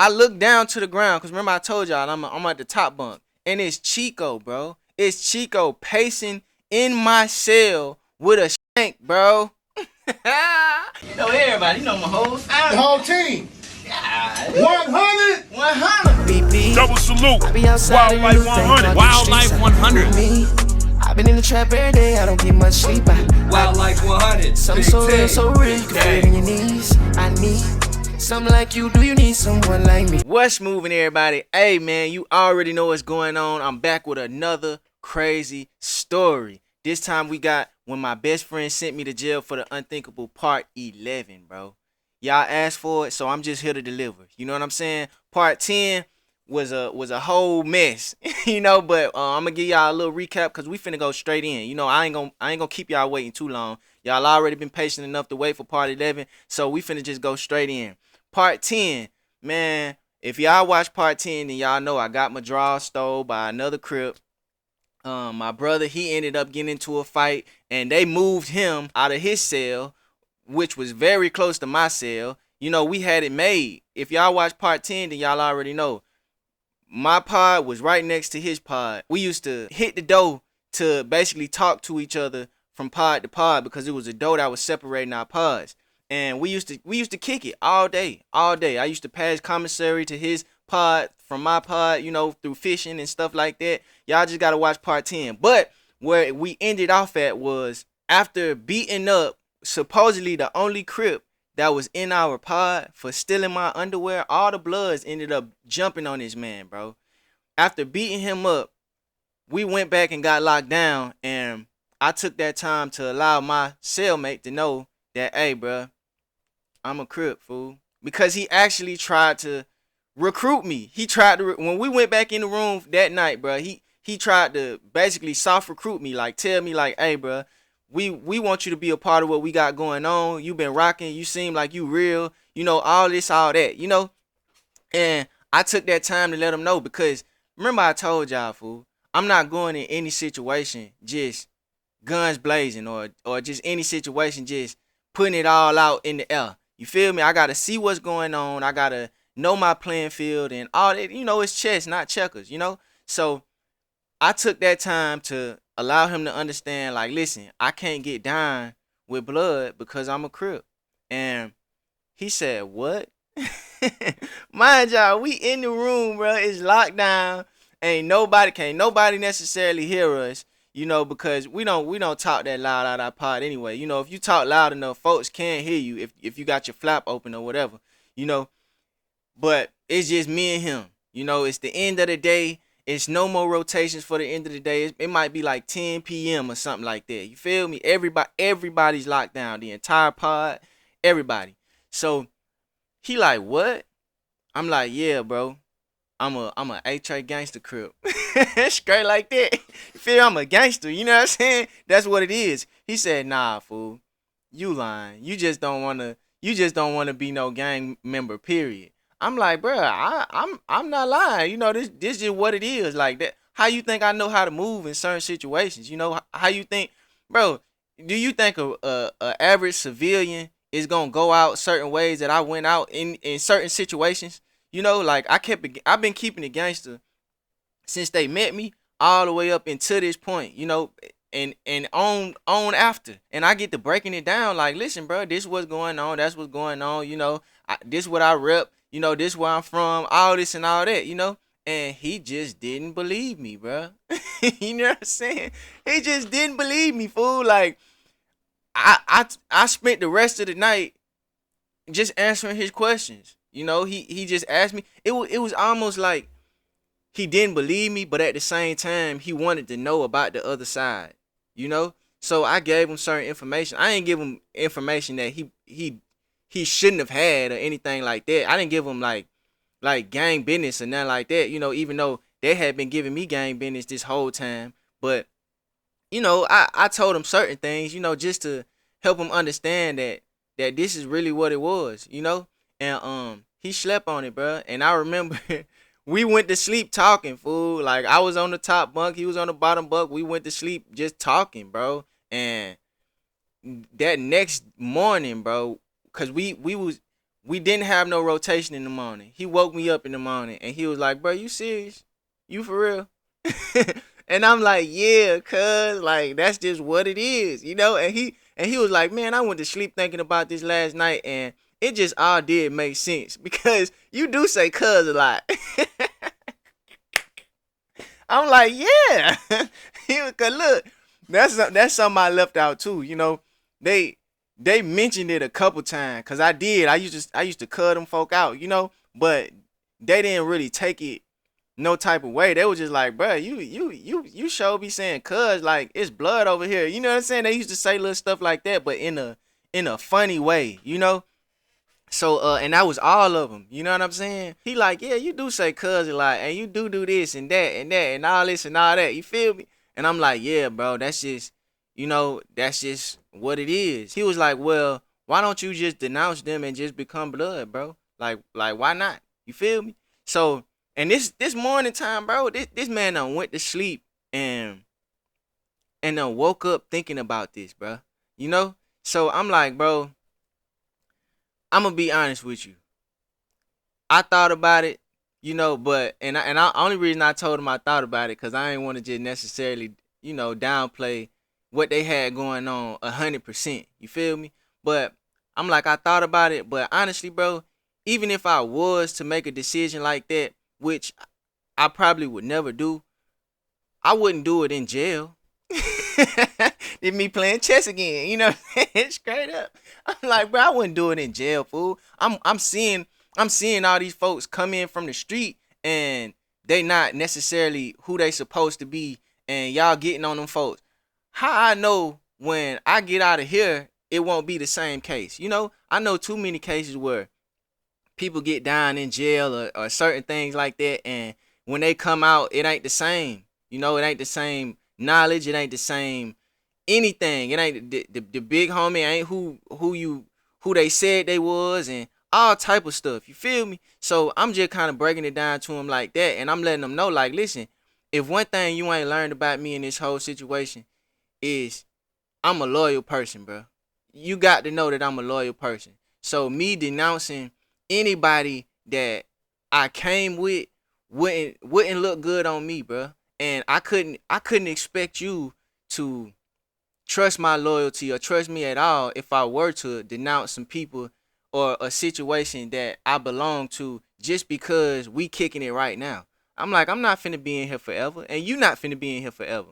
I look down to the ground because remember I told y'all I'm at the top bunk, and it's Chico, bro. It's Chico pacing in my cell with a shank, bro. You know everybody, you know my whole family. The whole team. God. 100. 100. Double salute. Wildlife 100. Wildlife 100. I've been in the trap every day, I don't get much sleep. Wildlife 100. Something so real, so real, you can feel it in your knees. I need something like you, do you need someone like me? What's moving, everybody? Hey, man, you already know what's going on. I'm back with another crazy story. This time we got when my best friend sent me to jail for the unthinkable part 11, bro. Y'all asked for it, so I'm just here to deliver. You know what I'm saying? Part 10 was a whole mess, you know. But I'm gonna give y'all a little recap because we finna go straight in. You know, I ain't gonna keep y'all waiting too long. Y'all already been patient enough to wait for part 11, so we finna just go straight in. Part 10, man. If y'all watch part 10, then y'all know I got my drawers stole by another crip. My brother, he ended up getting into a fight, and they moved him out of his cell, which was very close to my cell. You know, we had it made. If y'all watch part 10, then y'all already know. My pod was right next to his pod. We used to hit the door to basically talk to each other from pod to pod because it was a door that was separating our pods. And we used to kick it all day. I used to pass commissary to his pod from my pod, you know, through fishing and stuff like that. Y'all just gotta watch part 10. But where we ended off at was after beating up supposedly the only crip that was in our pod for stealing my underwear. All the bloods ended up jumping on this man, bro. After beating him up, we went back and got locked down, and I took that time to allow my cellmate to know that, hey, bro, I'm a crip, fool. Because he actually tried to recruit me. He tried to, when we went back in the room that night, bro, he tried to basically soft recruit me, like tell me like, hey, bro, we want you to be a part of what we got going on. You been rocking. You seem like you real. You know, all this, all that, you know. And I took that time to let him know because remember I told y'all, fool, I'm not going in any situation just guns blazing or just any situation just putting it all out in the air. You feel me? I got to see what's going on. I got to know my playing field and all that. You know, it's chess, not checkers, you know. So I took that time to allow him to understand, like, listen, I can't get down with blood because I'm a crip. And he said, what? Mind y'all, we in the room, bro. It's locked down. Can't nobody necessarily hear us, you know, because we don't talk that loud out our pod anyway. You know, if you talk loud enough, folks can't hear you if you got your flap open or whatever, you know. But it's just me and him. You know, it's the end of the day. It's no more rotations for the end of the day. It might be like 10 p.m. or something like that. You feel me? Everybody's locked down. The entire pod, everybody. So he like, what? I'm like, yeah, bro. I'm a HA gangster crip. Straight like that. You feel I'm a gangster, you know what I'm saying? That's what it is. He said, nah, fool. You lying. You just don't wanna be no gang member, period. I'm like, bro, I'm not lying. You know, this is what it is. Like that. How you think I know how to move in certain situations? You know, how you think, bro? Do you think a average civilian is gonna go out certain ways that I went out in certain situations? You know, like I've been keeping it gangster since they met me all the way up until this point. You know, and on after, and I get to breaking it down. Like, listen, bro, this what's going on. That's what's going on. You know, this what I rep. You know, this where I'm from, all this and all that, you know? And he just didn't believe me, bro. You know what I'm saying? He just didn't believe me, fool. Like, I spent the rest of the night just answering his questions. You know, he just asked me. It was almost like he didn't believe me, but at the same time, he wanted to know about the other side, you know? So I gave him certain information. I didn't give him information that he shouldn't have had or anything like that. I didn't give him like gang business or nothing like that, you know, even though they had been giving me gang business this whole time. But, you know, I told him certain things, you know, just to help him understand that this is really what it was, you know. And he slept on it, bro. And I remember we went to sleep talking, fool. Like, I was on the top bunk, he was on the bottom bunk. We went to sleep just talking, bro. And that next morning, bro, cause we we didn't have no rotation in the morning. He woke me up in the morning and he was like, bro, you serious? You for real? And I'm like, yeah, cuz like that's just what it is, you know? And he was like, man, I went to sleep thinking about this last night and it just all did make sense because you do say cuz a lot. I'm like, yeah. He was, cause look, that's something I left out too. You know, they mentioned it a couple times. Cause I did. I used to cut them folk out. You know, but they didn't really take it no type of way. They were just like, bro, you sure be saying cuz like it's blood over here. You know what I'm saying? They used to say little stuff like that, but in a funny way. You know. So and that was all of them. You know what I'm saying? He like, yeah, you do say cousin like, and you do this and that and all this and all that. You feel me? And I'm like, yeah, bro, that's just, that's just what it is. He was like, well, why don't you just denounce them and just become blood, bro? Like why not? You feel me? So and this morning time, bro, this man done went to sleep and done woke up thinking about this, bro. You know? So I'm like, bro, I'm gonna be honest with you. I thought about it, but I only reason I told him I thought about it because I ain't want to just necessarily, downplay what they had going on 100%. You feel me? But I'm like, I thought about it, but honestly, bro, even if I was to make a decision like that, which I probably would never do, I wouldn't do it in jail. It's me playing chess again, straight up. I'm like, bro, I wouldn't do it in jail, fool. I'm seeing all these folks come in from the street and they not necessarily who they supposed to be, and y'all getting on them folks. How I know when I get out of here, it won't be the same case. I know too many cases where people get down in jail or certain things like that, and when they come out, it ain't the same. It ain't the same knowledge. It ain't the same anything. It ain't the big homie ain't who they said they was, and all type of stuff. You feel me? So I'm just kind of breaking it down to him like that, and I'm letting them know, like, listen, if one thing you ain't learned about me in this whole situation is I'm a loyal person, bro. You got to know that I'm a loyal person. So me denouncing anybody that I came with wouldn't look good on me, bro. And I couldn't expect you to trust my loyalty or trust me at all if I were to denounce some people or a situation that I belong to just because we kicking it right now. I'm like, I'm not finna be in here forever, and you not finna be in here forever.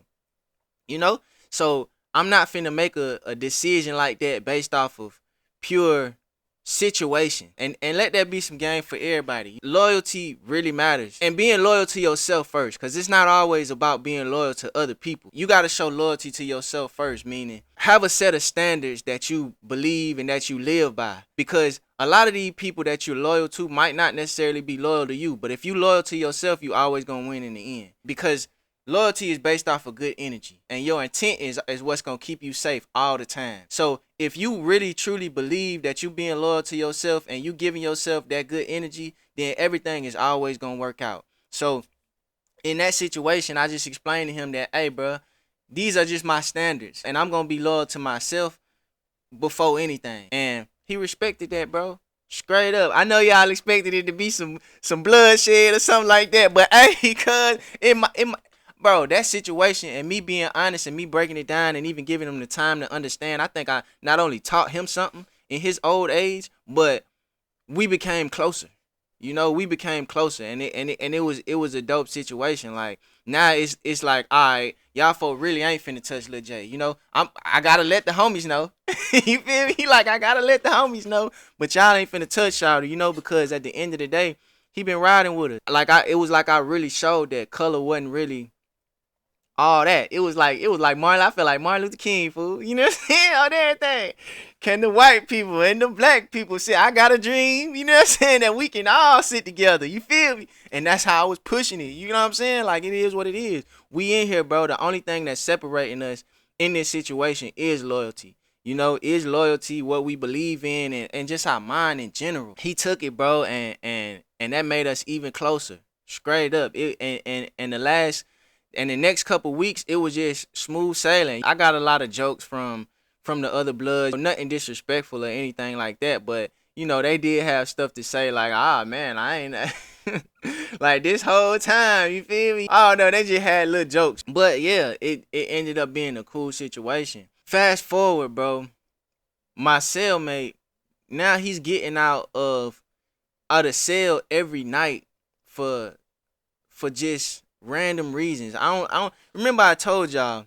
So I'm not finna make a decision like that based off of pure situation, and let that be some game for everybody. Loyalty really matters, and being loyal to yourself first, because it's not always about being loyal to other people. You got to show loyalty to yourself first, meaning have a set of standards that you believe and that you live by, because a lot of these people that you're loyal to might not necessarily be loyal to you, but if you loyal to yourself, you always gonna win in the end, because loyalty is based off of good energy, and your intent is what's gonna keep you safe all the time. So if you really truly believe that you being loyal to yourself and you giving yourself that good energy, then everything is always gonna work out. So in that situation, I just explained to him that, hey, bro, these are just my standards, and I'm gonna be loyal to myself before anything. And he respected that, bro. Straight up. I know y'all expected it to be some bloodshed or something like that, but hey, cuz bro, that situation and me being honest and me breaking it down and even giving him the time to understand, I think I not only taught him something in his old age, but we became closer. We became closer, and it was a dope situation. Like now it's like, all right, y'all folk really ain't finna touch Lil J. I gotta let the homies know. You feel me? Like I gotta let the homies know, but y'all ain't finna touch Shawty, because at the end of the day, he been riding with her. It was like I really showed that color wasn't really all that. It was like Martin. I feel like Martin Luther King, fool. You know what I'm saying? On everything. Can the white people and the black people say, I got a dream, you know what I'm saying, that we can all sit together. You feel me? And that's how I was pushing it. You know what I'm saying? Like, it is what it is. We in here, bro. The only thing that's separating us in this situation is loyalty. Is loyalty, what we believe in, and just our mind in general. He took it, bro, and that made us even closer. Straight up. And the next couple weeks, it was just smooth sailing. I got a lot of jokes from the other bloods. Nothing disrespectful or anything like that. But, you know, they did have stuff to say like, ah man, I ain't like this whole time, you feel me? Oh no, they just had little jokes. But yeah, it ended up being a cool situation. Fast forward, bro. My cellmate, now he's getting out of the cell every night for just random reasons. I don't remember I told y'all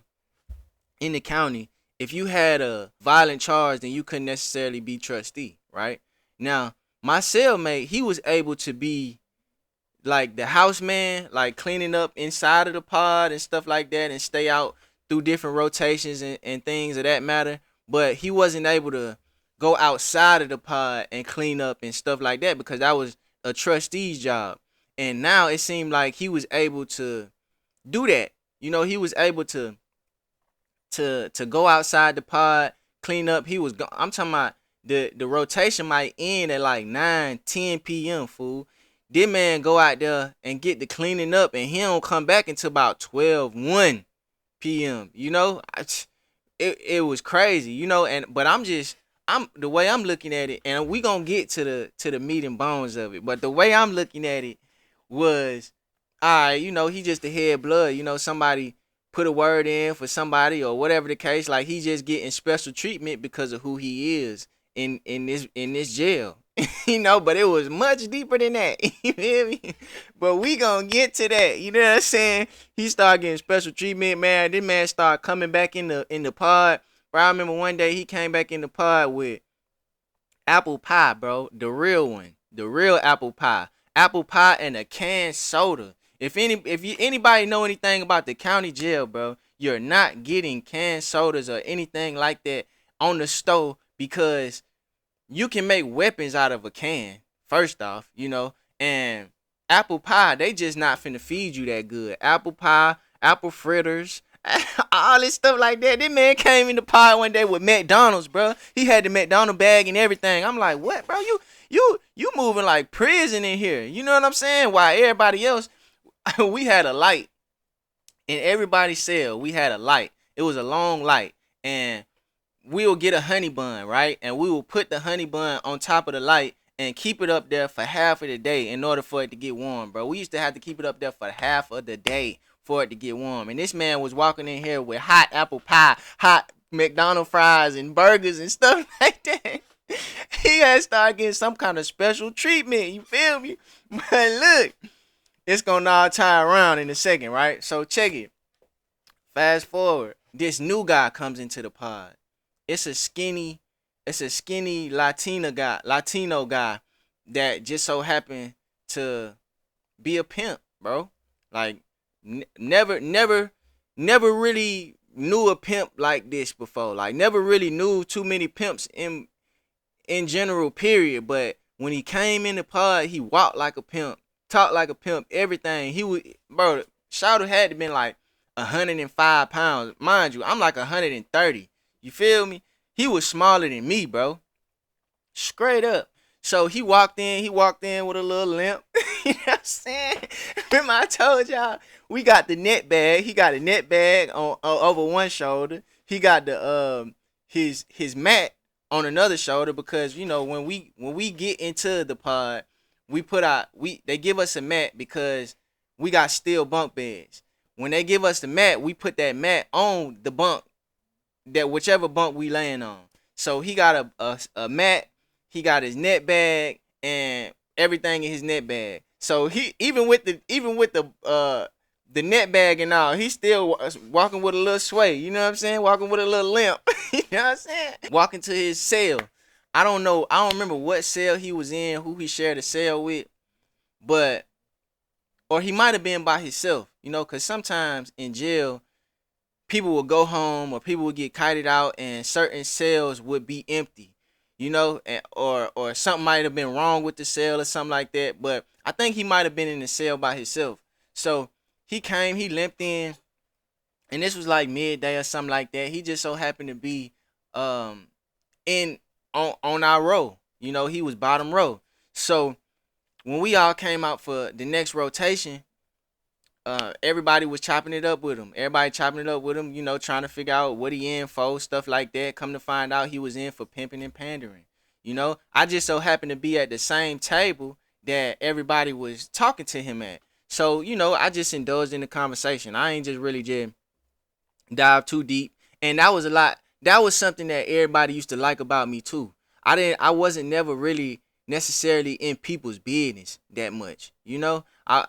in the county, if you had a violent charge, then you couldn't necessarily be trustee, right? Now, my cellmate, he was able to be like the house man, like cleaning up inside of the pod and stuff like that, and stay out through different rotations and things of that matter. But he wasn't able to go outside of the pod and clean up and stuff like that because that was a trustee's job. And now it seemed like he was able to do that. You know, he was able to go outside the pod, clean up. I'm talking about the rotation might end at like 9-10 p.m. fool. This man go out there and get the cleaning up, and he don't come back until about 12-1 p.m. You know, it was crazy, you know. But I'm the way I'm looking at it, and we gonna get to the meat and bones of it. But the way I'm looking at it was, all right, you know, he just the head blood. You know, somebody put a word in for somebody or whatever the case. Like he just getting special treatment because of who he is in this jail. You know, but it was much deeper than that. You feel me? But we gonna get to that. You know what I'm saying? He started getting special treatment, man. This man started coming back in the pod. Bro, I remember one day he came back in the pod with apple pie, bro. The real one. The real apple pie. Apple pie and a canned soda. If anybody know anything about the county jail, bro, you're not getting canned sodas or anything like that on the stove because you can make weapons out of a can, first off, you know, and apple pie, they just not finna feed you that good. Apple pie, apple fritters, all this stuff like that. This man came in the pod one day with McDonald's, bro. He had the McDonald's bag and everything. I'm like, what, bro? You moving like prison in here. You know what I'm saying? While everybody else, we had a light. In everybody's cell, we had a light. It was a long light. And we'll get a honey bun, right? And we will put the honey bun on top of the light and keep it up there for half of the day in order for it to get warm, bro. We used to have to keep it up there for half of the day for it to get warm. And this man was walking in here with hot apple pie, hot McDonald's fries and burgers and stuff like that. He had started getting some kind of special treatment, you feel me? But look, it's gonna all tie around in a second, right? So check it. Fast forward. This new guy comes into the pod. It's a skinny Latino guy that just so happened to be a pimp, bro. Like never really knew a pimp like this before. Like never really knew too many pimps in general, period. But when he came in the pod, he walked like a pimp, talked like a pimp, everything. He was, bro, Shouter had to been like 105 pounds. Mind you, I'm like 130. You feel me? He was smaller than me, bro. Straight up. So he walked in with a little limp. You know what I'm saying? Remember I told y'all, we got the net bag. He got a net bag on over one shoulder. He got the his mat on another shoulder because, you know, when we get into the pod, they give us a mat because we got steel bunk beds. When they give us the mat, we put that mat on the bunk, that whichever bunk we laying on. So he got a mat, he got his net bag and everything in his net bag. So he even with the net bag and all, he still walking with a little sway. You know what I'm saying? Walking with a little limp. You know what I'm saying? Walking to his cell. I don't remember what cell he was in, who he shared a cell with, or he might have been by himself. You know, because sometimes in jail, people will go home or people will get kited out and certain cells would be empty, you know, or something might have been wrong with the cell or something like that. But I think he might have been in the cell by himself. So he came, he limped in, and this was like midday or something like that. He just so happened to be on our row. You know, he was bottom row. So when we all came out for the next rotation, everybody was chopping it up with him. You know, trying to figure out what he in for, stuff like that. Come to find out he was in for pimping and pandering. You know, I just so happened to be at the same table that everybody was talking to him at. So, you know, I just indulged in the conversation. I ain't just really just dive too deep. And that was a lot. That was something that everybody used to like about me too. I wasn't never really necessarily in people's business that much. You know, I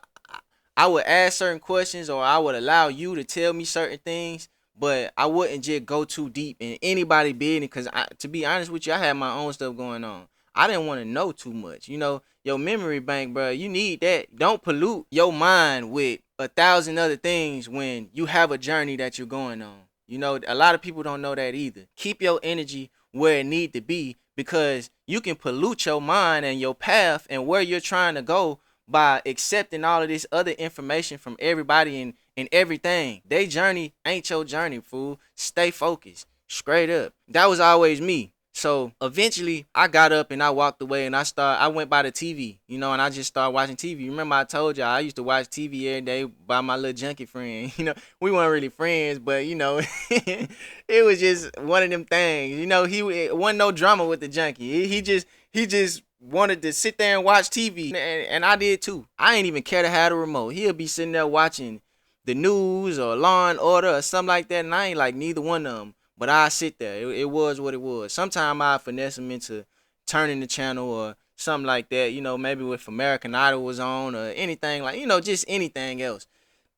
would ask certain questions, or I would allow you to tell me certain things, but I wouldn't just go too deep in anybody business, because to be honest with you, I had my own stuff going on. I didn't want to know too much. You know, your memory bank, bro, you need that. Don't pollute your mind with 1,000 other things when you have a journey that you're going on. You know, a lot of people don't know that either. Keep your energy where it need to be, because you can pollute your mind and your path and where you're trying to go by accepting all of this other information from everybody and everything. They journey ain't your journey, fool. Stay focused. Straight up. That was always me. So eventually I got up and I walked away, and I went by the TV, you know, and I just started watching TV. Remember I told y'all I used to watch TV every day by my little junkie friend. You know, we weren't really friends, but you know, it was just one of them things. You know, it wasn't no drama with the junkie. He just wanted to sit there and watch TV, and I did too. I ain't even care to have the remote. He'll be sitting there watching the news or Law and Order or something like that, and I ain't like neither one of them. But I sit there. It was what it was. Sometimes I finesse him into turning the channel or something like that. You know, maybe if American Idol was on or anything like, you know, just anything else.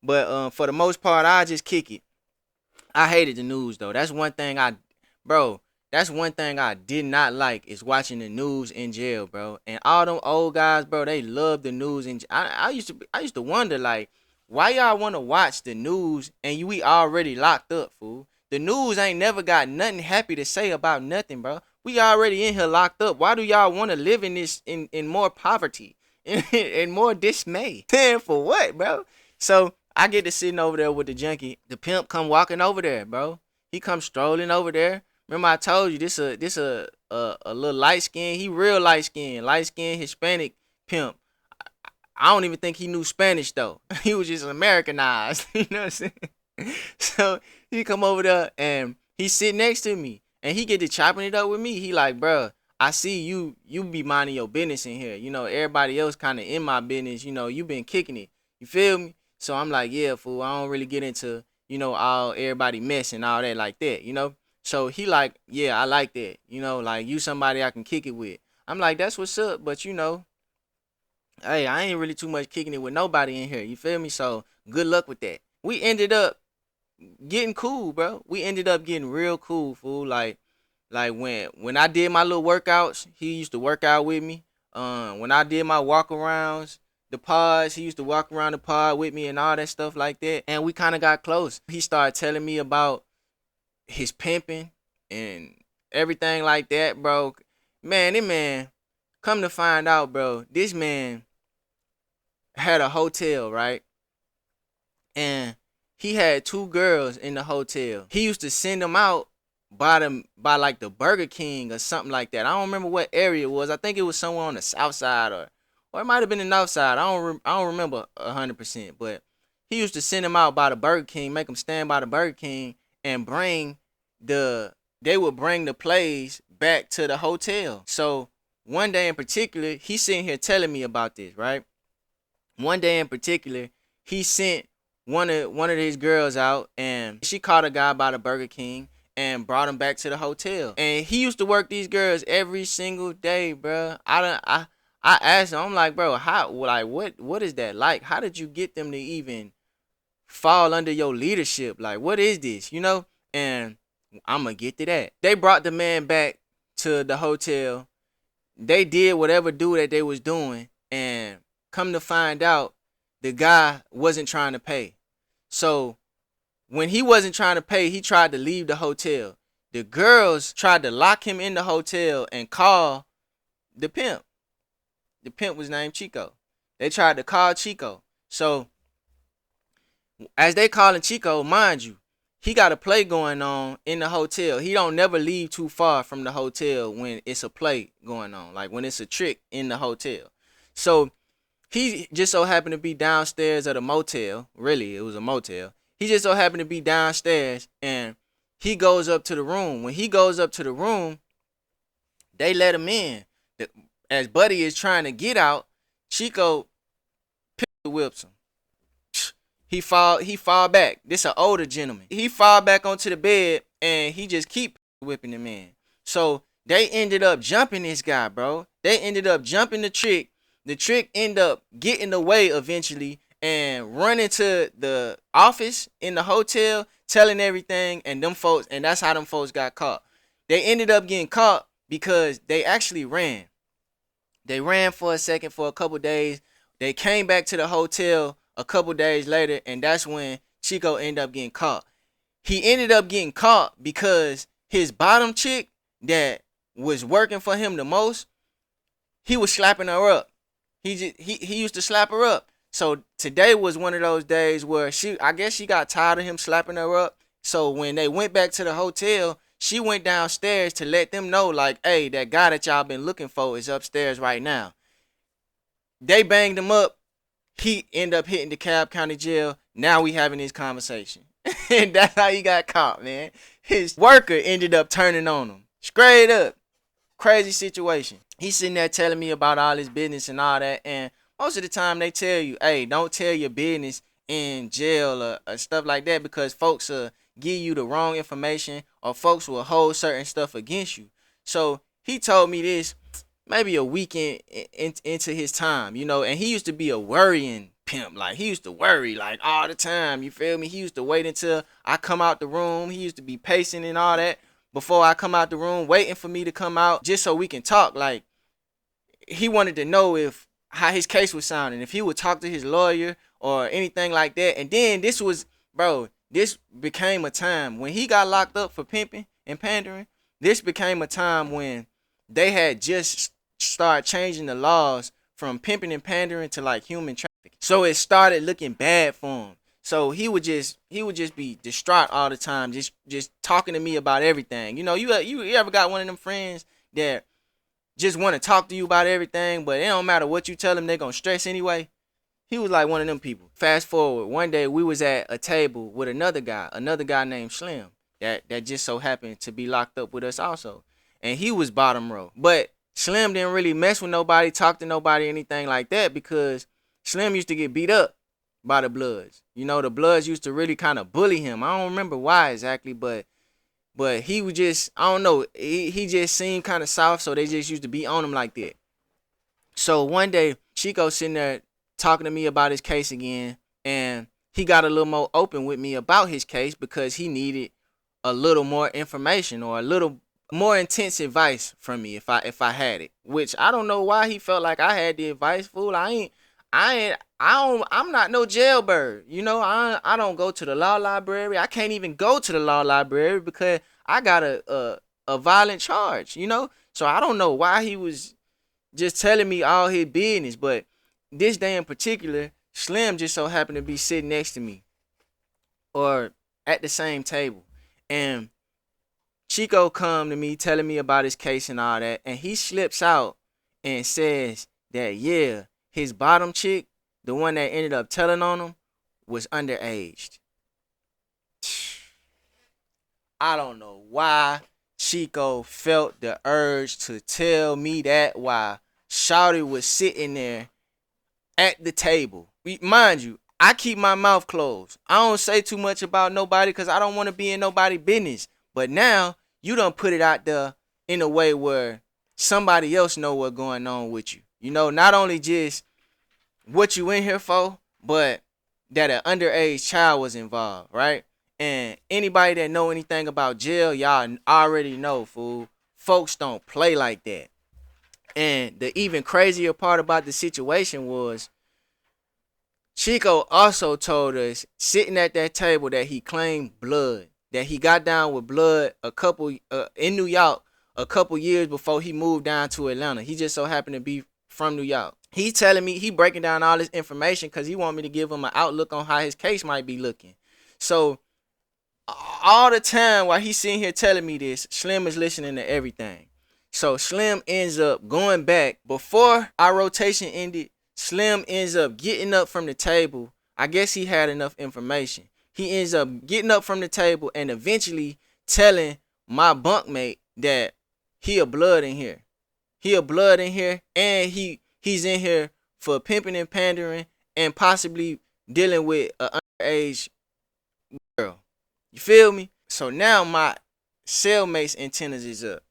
But for the most part, I just kick it. I hated the news though. That's one thing That's one thing I did not like, is watching the news in jail, bro. And all them old guys, bro, they love the news. And I used to wonder, like, why y'all want to watch the news and we already locked up, fool? The news ain't never got nothing happy to say about nothing, bro. We already in here locked up. Why do y'all want to live in this in more poverty and more dismay? Damn, for what, bro? So I get to sitting over there with the junkie. The pimp come walking over there, bro. He come strolling over there. Remember I told you this a little light skin. He real light skin Hispanic pimp. I don't even think he knew Spanish though. He was just Americanized. You know what I'm saying? So he come over there and he sit next to me and he get to chopping it up with me. He like, bruh, I see you be minding your business in here. You know, everybody else kind of in my business. You know, you been kicking it. You feel me? So I'm like, yeah, fool. I don't really get into, you know, all everybody mess and all that like that, you know? So he like, yeah, I like that. You know, like you somebody I can kick it with. I'm like, that's what's up. But you know, hey, I ain't really too much kicking it with nobody in here. You feel me? So good luck with that. We ended up getting cool, bro. We ended up getting real cool, fool. Like when I did my little workouts, he used to work out with me. When I did my walk arounds, the pods, he used to walk around the pod with me and all that stuff like that. And we kind of got close. He started telling me about his pimping and everything like that, bro. Man, come to find out, bro, this man had a hotel, right? And he had 2 girls in the hotel. He used to send them out by like the Burger King or something like that. I don't remember what area it was. I think it was somewhere on the south side or it might have been the north side. I don't remember 100%. But he used to send them out by the Burger King, make them stand by the Burger King, and they would bring the plays back to the hotel. So one day in particular, he's sitting here telling me about this, right? One day in particular, he sent one of his girls out, and she caught a guy by the Burger King and brought him back to the hotel. And he used to work these girls every single day, bro. I asked him, I'm like, bro, what is that like? How did you get them to even fall under your leadership? Like, what is this, you know? And I'm gonna get to that. They brought the man back to the hotel. They did whatever that they was doing, and come to find out, the guy wasn't trying to pay. So when he wasn't trying to pay, he tried to leave the hotel. The girls tried to lock him in the hotel and call the pimp. The pimp was named Chico. They tried to call Chico. So as they calling Chico, mind you, he got a play going on in the hotel. He don't never leave too far from the hotel when it's a play going on, like when it's a trick in the hotel. So he just so happened to be downstairs at a motel. Really, it was a motel. He just so happened to be downstairs, and he goes up to the room. When he goes up to the room, They let him in. As Buddy is trying to get out, Chico pistol whips him. He fall back. This an older gentleman. He fall back onto the bed and he just keep whipping him in. So they ended up jumping this guy, bro. They ended up jumping the trick. The trick ended up getting away eventually and running to the office in the hotel, telling everything, and that's how them folks got caught. They ended up getting caught because they actually ran. They ran for a second, for a couple days. They came back to the hotel a couple days later, and that's when Chico ended up getting caught. He ended up getting caught because his bottom chick that was working for him the most, he was slapping her up. He used to slap her up. So today was one of those days where I guess she got tired of him slapping her up. So when they went back to the hotel, she went downstairs to let them know, like, hey, that guy that y'all been looking for is upstairs right now. They banged him up. He ended up hitting the DeKalb County Jail. Now we having this conversation. And that's how he got caught, man. His worker ended up turning on him. Straight up. Crazy situation. He's sitting there telling me about all his business and all that. And most of the time they tell you, hey, don't tell your business in jail or stuff like that, because folks give you the wrong information, or folks will hold certain stuff against you. So he told me this maybe a weekend into his time, and he used to be a worrying pimp. Like, he used to worry like all the time, you feel me? He used to wait until I come out the room. He used to be pacing and all that before I come out the room, waiting for me to come out just so we can talk. Like, he wanted to know how his case was sounding, if he would talk to his lawyer or anything like that. And then this became a time when he got locked up for pimping and pandering. This became a time when they had just started changing the laws from pimping and pandering to like human trafficking. So it started looking bad for him. So he would just be distraught all the time, just talking to me about everything. You ever got one of them friends that just want to talk to you about everything, but it don't matter what you tell them, they're gonna stress anyway? He was like one of them people. Fast forward, one day we was at a table with another guy named Slim that just so happened to be locked up with us also. And he was bottom row. But Slim didn't really mess with nobody, talk to nobody, anything like that, because Slim used to get beat up by the Bloods. The Bloods used to really kind of bully him. I don't remember why exactly, but he was just, I don't know, he just seemed kind of soft, so they just used to be on him like that. So one day, Chico sitting there talking to me about his case again, and he got a little more open with me about his case because he needed a little more information or a little more intense advice from me if I had it. Which I don't know why he felt like I had the advice, fool. I'm not no jailbird. I don't go to the law library. I can't even go to the law library because I got a violent charge, So I don't know why he was just telling me all his business, but this day in particular, Slim just so happened to be sitting next to me or at the same table. And Chico come to me telling me about his case and all that. And he slips out and says that, yeah, his bottom chick, the one that ended up telling on him, was underaged. I don't know why Chico felt the urge to tell me that while Shawty was sitting there at the table. Mind you, I keep my mouth closed. I don't say too much about nobody because I don't want to be in nobody's business. But now you done put it out there in a way where somebody else know what's going on with you. Not only just what you in here for, but that an underage child was involved, right? And anybody that know anything about jail, y'all already know, fool. Folks don't play like that. And the even crazier part about the situation was Chico also told us sitting at that table that he claimed blood, that he got down with blood in New York a couple years before he moved down to Atlanta. He just so happened to be from New York. He's telling me, he breaking down all this information because he want me to give him an outlook on how his case might be looking. So all the time while he's sitting here telling me this, Slim is listening to everything. So Slim ends up going back. Before our rotation ended, Slim ends up getting up from the table. I guess he had enough information. He ends up getting up from the table and eventually telling my bunkmate that he a blood in here. He a blood in here, and he's in here for pimping and pandering and possibly dealing with an underage girl. You feel me? So now my cellmate's antennas is up.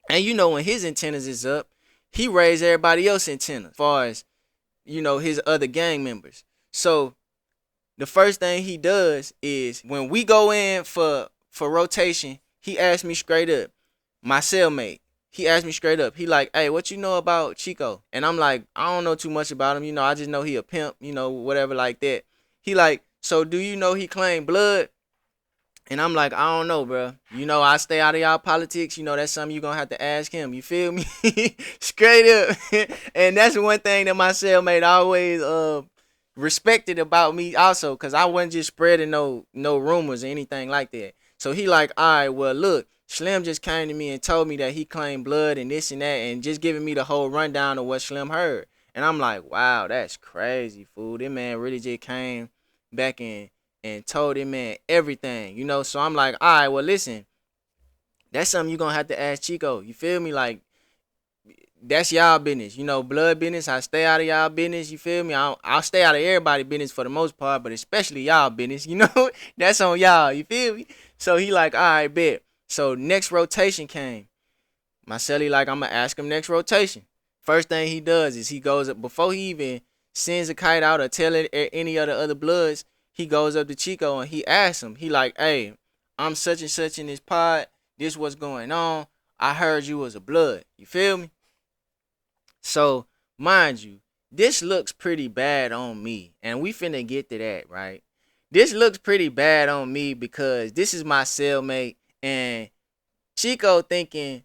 And you know when his antennas is up, he raised everybody else's antennas as far as, you know, his other gang members. So the first thing he does is when we go in for rotation, he asked me straight up, my cellmate, he asked me straight up, he like, hey, what you know about Chico? And I'm like, I don't know too much about him, you know, I just know he a pimp, you know, whatever like that. He like, so do you know he claimed blood? And I'm like, I don't know, bro. You know, I stay out of y'all politics. You know, that's something you gonna have to ask him. You feel me? Straight up. And that's one thing that my cellmate always respected about me also, because I wasn't just spreading no rumors or anything like that. So he like, all right, well, look, Slim just came to me and told me that he claimed blood and this and that, and just giving me the whole rundown of what Slim heard. And I'm like, wow, that's crazy, fool. This man really just came back and told him, man, everything, you know. So I'm like, all right, well, listen, that's something you gonna have to ask Chico. You feel me? Like, that's y'all business, you know, blood business. I stay out of y'all business. You feel me? I'll stay out of everybody's business for the most part, but especially y'all business, you know. That's on y'all. You feel me? So he like, all right, bet. So next rotation came. My celly like, I'm gonna ask him next rotation. First thing he does is he goes up before he even sends a kite out or tell any of the other bloods. He goes up to Chico and he asks him. He like, hey, I'm such and such in this pod. This what's going on. I heard you was a blood. You feel me? So, mind you, this looks pretty bad on me. And we finna get to that, right? This looks pretty bad on me because this is my cellmate. And Chico thinking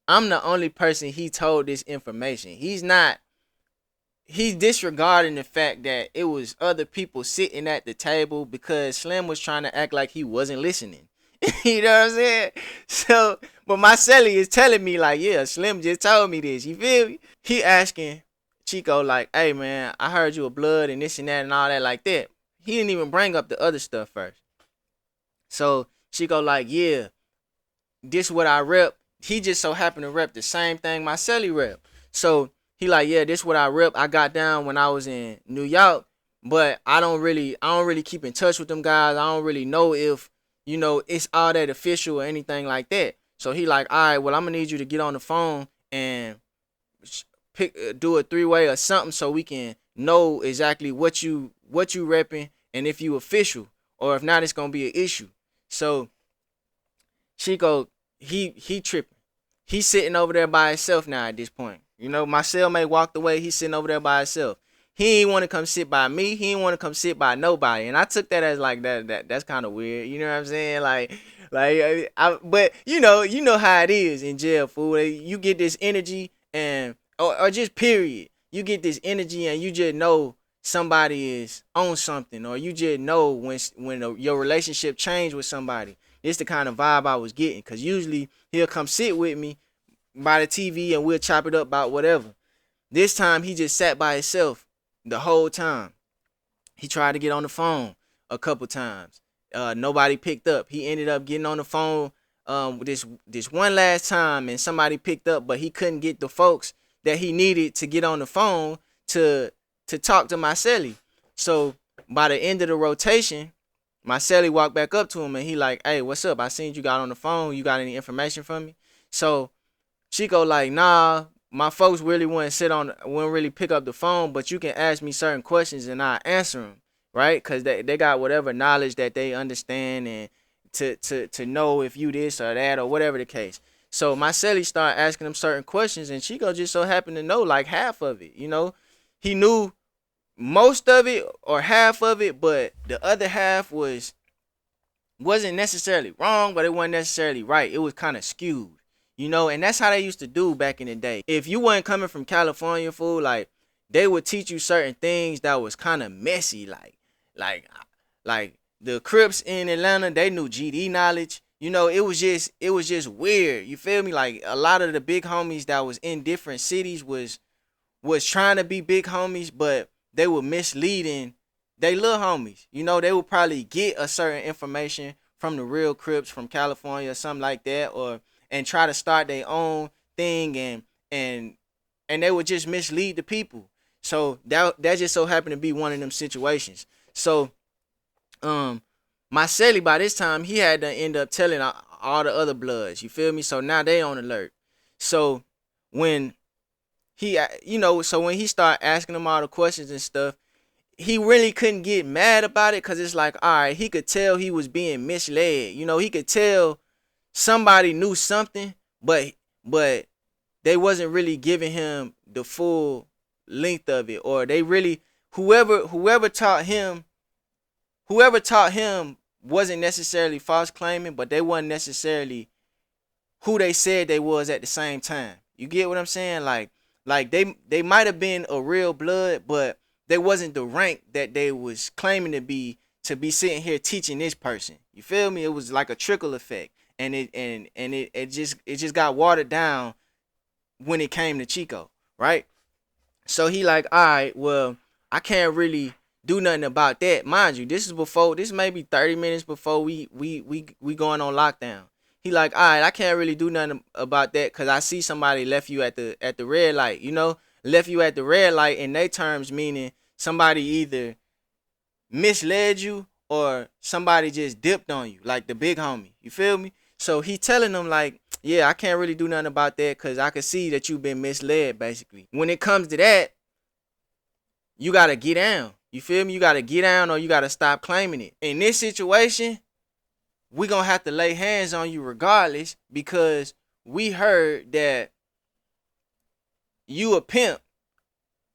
I'm the only person he told this information. He's disregarding the fact that it was other people sitting at the table because Slim was trying to act like he wasn't listening. You know what I'm saying? So, but my celly is telling me like, yeah, Slim just told me this. You feel me? He asking Chico like, hey man, I heard you a blood and this and that and all that like that. He didn't even bring up the other stuff first. So Chico like, yeah, this what I rep. He just so happened to rep the same thing my celly rep. So he like, yeah, this what I rep. I got down when I was in New York, but I don't really keep in touch with them guys. I don't really know if, you know, it's all that official or anything like that. So he like, all right, well, I'm gonna need you to get on the phone and do a 3-way or something so we can know exactly what you repping and if you official, or if not, it's gonna be an issue. So Chico, he tripping. He's sitting over there by himself now at this point. You know, my cellmate walked away. He's sitting over there by himself. He ain't want to come sit by me. He ain't want to come sit by nobody. And I took that as like that's kind of weird. You know what I'm saying? But you know how it is in jail, fool. You get this energy and or just period. You get this energy and you just know somebody is on something, or you just know when your relationship changed with somebody. It's the kind of vibe I was getting, because usually he'll come sit with me by the TV and we'll chop it up about whatever. This time he just sat by himself the whole time. He tried to get on the phone a couple times. Nobody picked up. He ended up getting on the phone this one last time, and somebody picked up, but he couldn't get the folks that he needed to get on the phone to talk to my celly. So by the end of the rotation, my celly walked back up to him and he like, hey, what's up? I seen you got on the phone. You got any information for me? So Chico like, nah, my folks really wouldn't really pick up the phone, but you can ask me certain questions and I answer them, right? Because they got whatever knowledge that they understand and to know if you this or that or whatever the case. So my celly started asking him certain questions, and Chico just so happened to know like half of it. You know, he knew most of it or half of it, but the other half wasn't necessarily wrong, but it wasn't necessarily right. It was kind of skewed, you know, and that's how they used to do back in the day. If you weren't coming from California, fool, like they would teach you certain things that was kind of messy, like the Crips in Atlanta, they knew GD knowledge. You know, it was just weird. You feel me? Like a lot of the big homies that was in different cities was trying to be big homies, but they were misleading they little homies. You know, they would probably get a certain information from the real Crips from California or something like that, and try to start their own thing and and they would just mislead the people. So that just so happened to be one of them situations. So my Celly by this time he had to end up telling all the other bloods. You feel me? So now they on alert. So when he, so when he started asking them all the questions and stuff, he really couldn't get mad about it because it's like, all right, he could tell he was being misled. He could tell somebody knew something, but they wasn't really giving him the full length of it, or they really whoever taught him wasn't necessarily false claiming, but they wasn't necessarily who they said they was at the same time. You get what I'm saying? Like they might have been a real blood, but they wasn't the rank that they was claiming to be sitting here teaching this person. You feel me? It was like a trickle effect, and it just got watered down when it came to Chico, right? So he like, all right, well, I can't really do nothing about that. Mind you, this may be 30 minutes before we going on lockdown. He like, all right, I can't really do nothing about that because I see somebody left you at the red light, left you at the red light in their terms, meaning somebody either misled you or somebody just dipped on you, like the big homie. You feel me? So he telling them like, yeah, I can't really do nothing about that because I can see that you've been misled, basically. When it comes to that, you got to get down. You feel me? You got to get down or you got to stop claiming it. In this situation, we going to have to lay hands on you regardless because we heard that you a pimp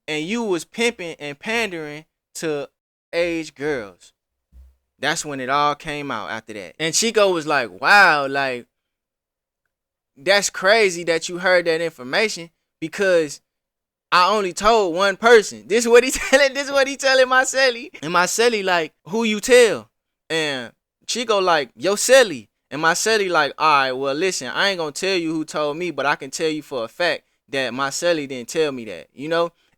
and you was pimping and pandering to age girls. That's when it all came out after that. And Chico was like, wow, like, that's crazy that you heard that information because I only told one person. This is what he telling my Celly. And my Celly like, who you tell? And Chico like, yo Celly. And my Celly like, all right, well listen, I ain't gonna tell you who told me, but I can tell you for a fact that my Celly didn't tell me that,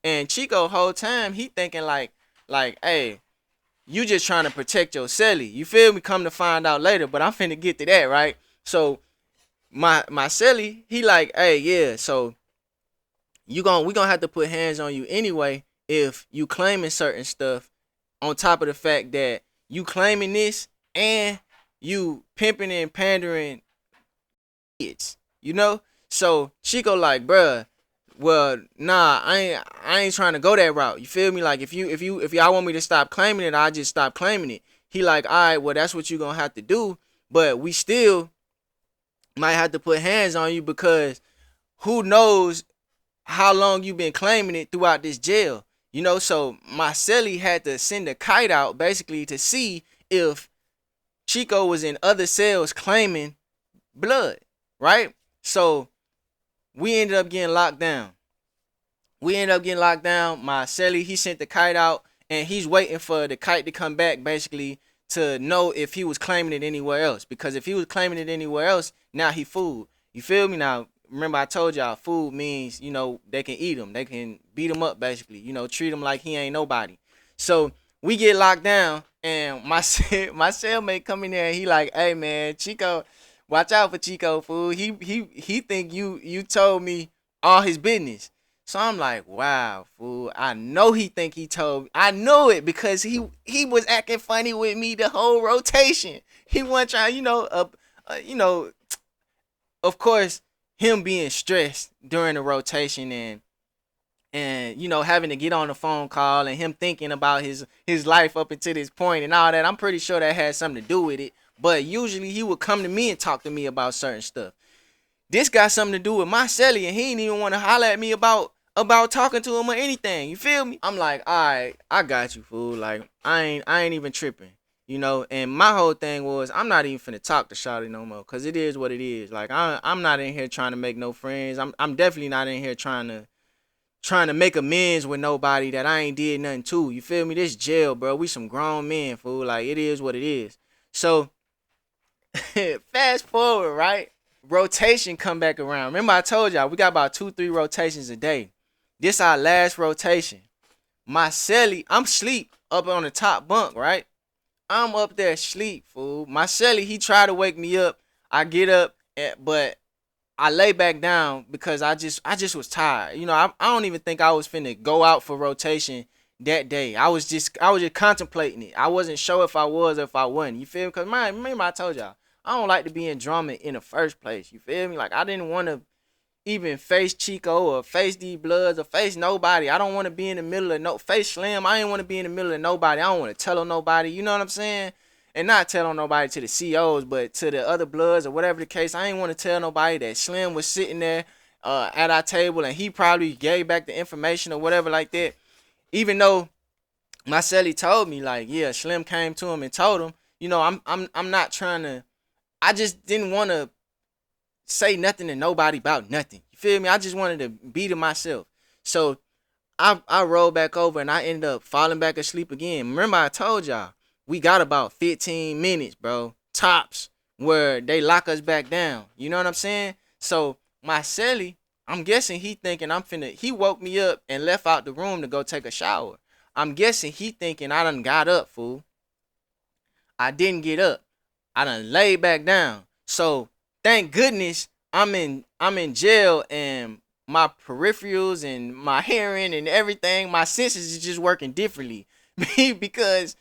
And Chico whole time he thinking like, hey, you just trying to protect your Celly. You feel me? Come to find out later, but I'm finna get to that, right? So my Celly, he like, hey, yeah, so we gonna have to put hands on you anyway if you claiming certain stuff on top of the fact that you claiming this and you pimping and pandering kids, So Chico like, bruh, well, nah, I ain't trying to go that route. You feel me? Like if y'all want me to stop claiming it, I'll just stop claiming it. He like, all right, well, that's what you gonna have to do, but we still might have to put hands on you because who knows how long you been claiming it throughout this jail. So my Celly had to send a kite out basically to see if Chico was in other cells claiming blood, right? So we ended up getting locked down. My Celly, he sent the kite out and he's waiting for the kite to come back basically to know if he was claiming it anywhere else. Because if he was claiming it anywhere else, now he fooled. You feel me? Now, remember I told y'all food means, they can eat him. They can beat him up basically, treat him like he ain't nobody. So we get locked down and my cellmate come in there and he like, hey man, Chico, watch out for Chico, fool. He think you told me all his business. So I'm like, wow, fool. I know he think he told me. I know it because he was acting funny with me the whole rotation. He wasn't trying, of course, him being stressed during the rotation and having to get on the phone call and him thinking about his life up until this point and all that. I'm pretty sure that had something to do with it. But usually he would come to me and talk to me about certain stuff. This got something to do with my Celly and he didn't even want to holler at me about talking to him or anything. You feel me? I'm like, all right, I got you, fool. Like, I ain't even tripping. And my whole thing was I'm not even finna talk to Shawty no more because it is what it is. Like, I'm not in here trying to make no friends. I'm definitely not in here trying to make amends with nobody that I ain't did nothing to. You feel me? This jail, bro. We some grown men, fool. Like, it is what it is. So, fast forward, right? Rotation come back around. Remember I told y'all we got about 2-3 rotations a day. This our last rotation. My Celly, I'm sleep up on the top bunk, right? I'm up there sleep, fool. My Celly, he tried to wake me up. I get up, but I lay back down because I just was tired. You know, I don't even think I was finna go out for rotation that day. I was just contemplating it. I wasn't sure if I was or if I wasn't. You feel me? Cause remember I told y'all I don't like to be in drama in the first place. You feel me? Like I didn't want to even face Chico or face these Bloods or face nobody. I don't want to be in the middle of face Slim. I ain't want to be in the middle of nobody. I don't want to tell on nobody. You know what I'm saying? And not tell on nobody to the COs, but to the other Bloods or whatever the case. I ain't want to tell nobody that Slim was sitting there at our table and he probably gave back the information or whatever like that. Even though my celly told me, like, yeah, Slim came to him and told him, you know, I'm not trying to. I just didn't want to say nothing to nobody about nothing. You feel me? I just wanted to be to myself. So I rolled back over and I ended up falling back asleep again. Remember I told y'all we got about 15 minutes, bro, tops, where they lock us back down. You know what I'm saying? So my celly, I'm guessing he thinking he woke me up and left out the room to go take a shower. I'm guessing he thinking I done got up, fool. I didn't get up. I done laid back down. So thank goodness I'm in jail and my peripherals and my hearing and everything, my senses is just working differently. Because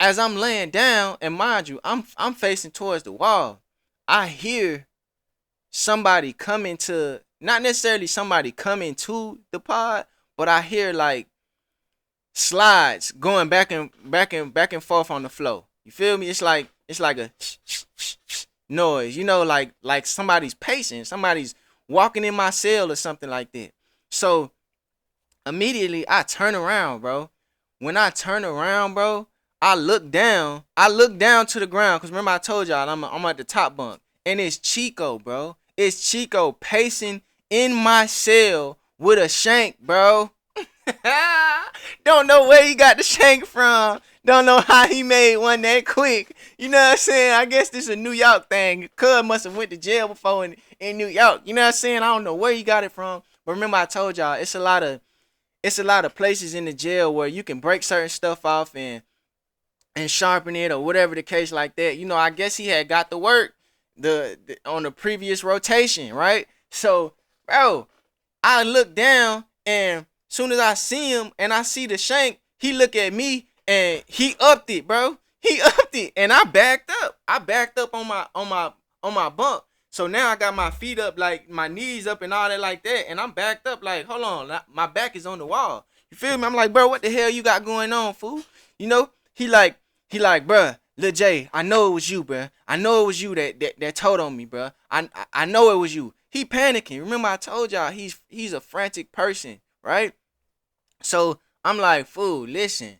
as I'm laying down, and mind you, I'm facing towards the wall, I hear somebody coming to, not necessarily somebody coming to the pod, but I hear like slides going back and forth on the floor. You feel me? It's like a noise, you know, like somebody's pacing, somebody's walking in my cell or something like that. So immediately I turn around, bro. When I turn around, bro, I look down to the ground, because remember I told y'all I'm at the top bunk, and it's Chico, bro. It's Chico pacing in my cell with a shank, bro. Don't know where he got the shank from. Don't know how he made one that quick. You know what I'm saying? I guess this is a New York thing. Cuz must have went to jail before in New York. You know what I'm saying? I don't know where he got it from. But remember I told y'all it's a lot of places in the jail where you can break certain stuff off and sharpen it or whatever the case like that. You know, I guess he had got to work on the previous rotation, right? So, bro, I look down and soon as I see him and I see the shank, he look at me and he upped it, bro. He upped it and I backed up. I backed up on my bunk. So now I got my feet up, like my knees up and all that like that, and I'm backed up like, hold on, my back is on the wall. You feel me? I'm like, bro, what the hell you got going on, fool? You know? He like, bruh, Lil J, I know it was you, bruh. I know it was you that told on me, bruh. I know it was you. He panicking. Remember I told y'all he's a frantic person, right? So I'm like, fool, listen,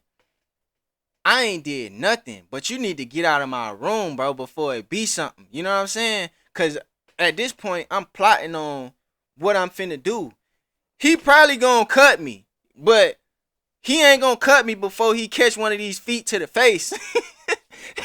I ain't did nothing, but you need to get out of my room, bro, before it be something. You know what I'm saying? Because at this point, I'm plotting on what I'm finna do. He probably gonna cut me, but he ain't gonna cut me before he catch one of these feet to the face.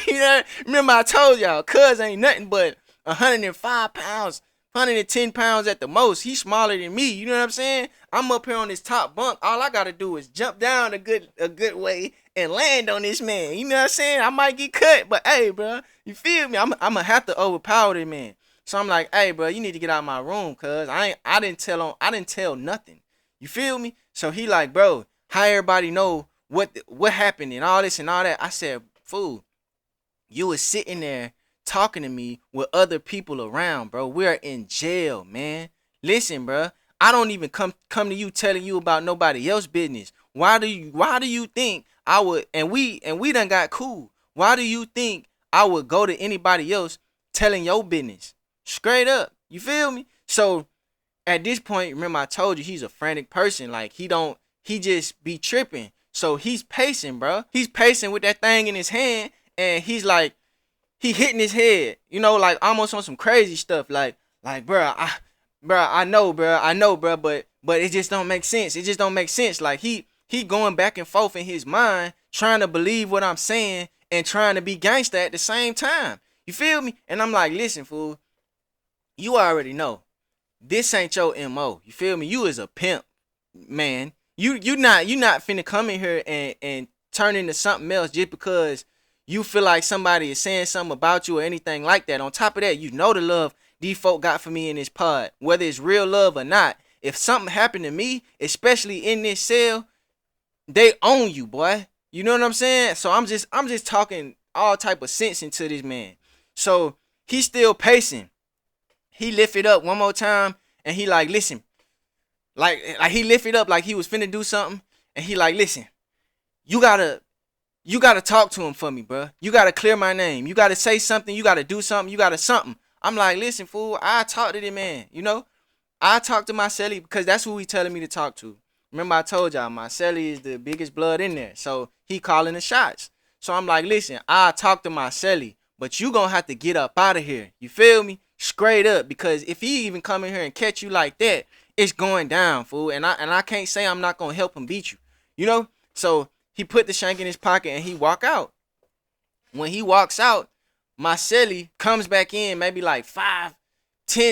You know, remember I told y'all, cuz ain't nothing but 105 pounds, 110 pounds at the most. He's smaller than me. You know what I'm saying? I'm up here on this top bunk. All I gotta do is jump down a good way and land on this man. You know what I'm saying? I might get cut, but hey, bro, you feel me? I'm gonna have to overpower this man. So I'm like, hey, bro, you need to get out of my room, cuz I didn't tell nothing. You feel me? So he like, bro, how everybody know what happened and all this and all that? I said, fool, you was sitting there talking to me with other people around, bro. We're in jail, man. Listen, bro, I don't even come to you telling you about nobody else's business. Why do you think I would, and we done got cool. Why do you think I would go to anybody else telling your business? Straight up. You feel me? So at this point, remember I told you he's a frantic person. Like he just be tripping. So he's pacing, bro. He's pacing with that thing in his hand, and he's like, he hitting his head, you know, like almost on some crazy stuff. Like, bro, I know, bro, but it just don't make sense. It just don't make sense. Like he going back and forth in his mind, trying to believe what I'm saying and trying to be gangster at the same time. You feel me? And I'm like, listen, fool, you already know this ain't your MO. You feel me? You is a pimp, man. You not finna come in here and turn into something else just because you feel like somebody is saying something about you or anything like that. On top of that, you know the love these folk got for me in this pod. Whether it's real love or not, if something happened to me, especially in this cell, they own you, boy. You know what I'm saying? So I'm just talking all type of sense into this man. So he's still pacing. He lift it up one more time and he like, listen. Like he lift it up like he was finna do something. And he like, listen, you gotta talk to him for me, bro. You gotta clear my name. You gotta say something. You gotta do something. You gotta something. I'm like, listen, fool, I talk to this man, you know? I talk to my celly because that's who he telling me to talk to. Remember I told y'all, my celly is the biggest blood in there. So he calling the shots. So I'm like, listen, I talk to my celly, but you gonna have to get up out of here. You feel me? Straight up. Because if he even come in here and catch you like that, it's going down, fool. And I can't say I'm not gonna help him beat you. You know? So he put the shank in his pocket and he walk out. When he walks out, my celly comes back in maybe like 5-10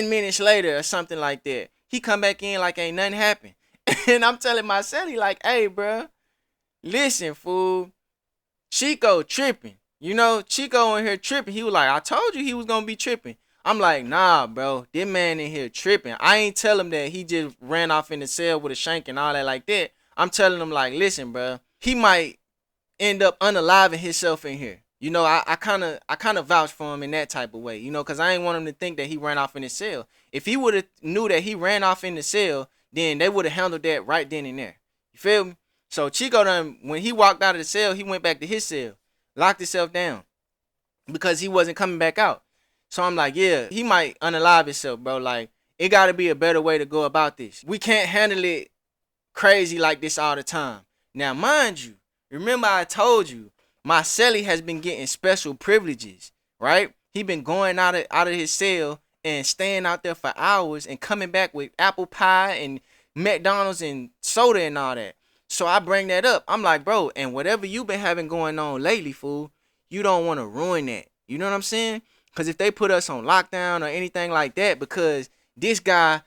minutes later or something like that. He come back in like ain't nothing happened. And I'm telling my celly like, hey, bro, listen, fool, Chico tripping. You know, Chico in here tripping. He was like, I told you he was going to be tripping. I'm like, nah, bro, this man in here tripping. I ain't tell him that he just ran off in the cell with a shank and all that like that. I'm telling him like, listen, bro, he might end up unaliving himself in here. You know, I kind of vouch for him in that type of way, you know, because I ain't want him to think that he ran off in the cell. If he would have knew that he ran off in the cell, then they would have handled that right then and there. You feel me? So Chico done, when he walked out of the cell, he went back to his cell, locked himself down because he wasn't coming back out. So I'm like, yeah, he might unalive himself, bro. Like, it got to be a better way to go about this. We can't handle it crazy like this all the time. Now, mind you, remember I told you, my celly has been getting special privileges, right? He been going out of his cell and staying out there for hours and coming back with apple pie and McDonald's and soda and all that. So I bring that up. I'm like, bro, and whatever you been having going on lately, fool, you don't want to ruin that. You know what I'm saying? Because if they put us on lockdown or anything like that because this guy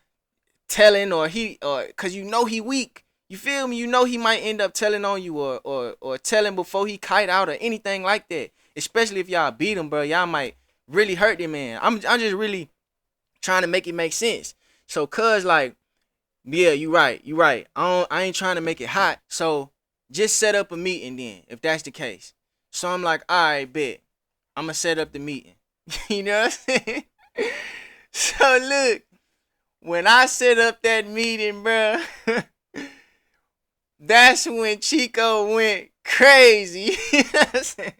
telling or because you know he weak, you feel me? You know he might end up telling on you or telling before he kite out or anything like that. Especially if y'all beat him, bro. Y'all might really hurt him, man. I'm just really trying to make it make sense. So, cuz like, yeah, you right. I ain't trying to make it hot. So, just set up a meeting then, if that's the case. So, I'm like, all right, bet. I'm going to set up the meeting. You know what I'm saying? So, look. When I set up that meeting, bro, that's when Chico went crazy. You know what I'm saying?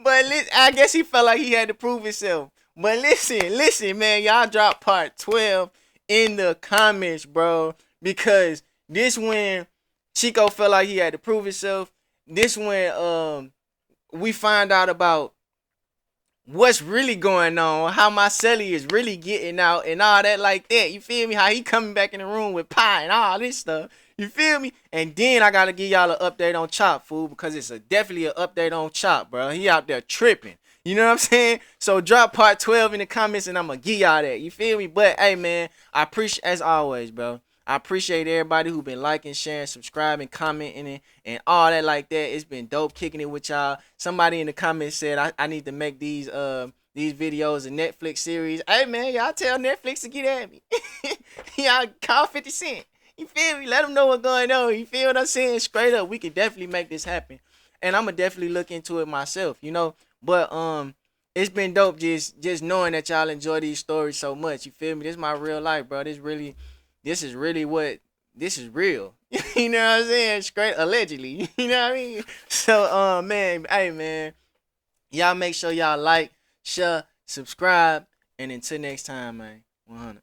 But I guess he felt like he had to prove himself. But listen, man, y'all drop part 12 in the comments, bro. Because this when Chico felt like he had to prove himself. This when we find out about what's really going on, how my celly is really getting out and all that like that. You feel me? How he coming back in the room with pie and all this stuff. You feel me? And then I gotta give y'all an update on Chop, fool, because it's definitely an update on Chop, bro. He out there tripping. You know what I'm saying? So drop part 12 in the comments and I'm gonna give y'all that. You feel me? But hey, man, I appreciate, as always, bro, I appreciate everybody who been liking, sharing, subscribing, commenting, and all that like that. It's been dope kicking it with y'all. Somebody in the comments said I need to make these videos a Netflix series. Hey, man, y'all tell Netflix to get at me. Y'all call 50 Cent. You feel me? Let them know what's going on. You feel what I'm saying? Straight up, we can definitely make this happen. And I'm going to definitely look into it myself, you know. But it's been dope just knowing that y'all enjoy these stories so much. You feel me? This is my real life, bro. This is real. You know what I'm saying? Straight allegedly. You know what I mean? So man, hey man, y'all make sure y'all like, share, subscribe, and until next time, man. 100.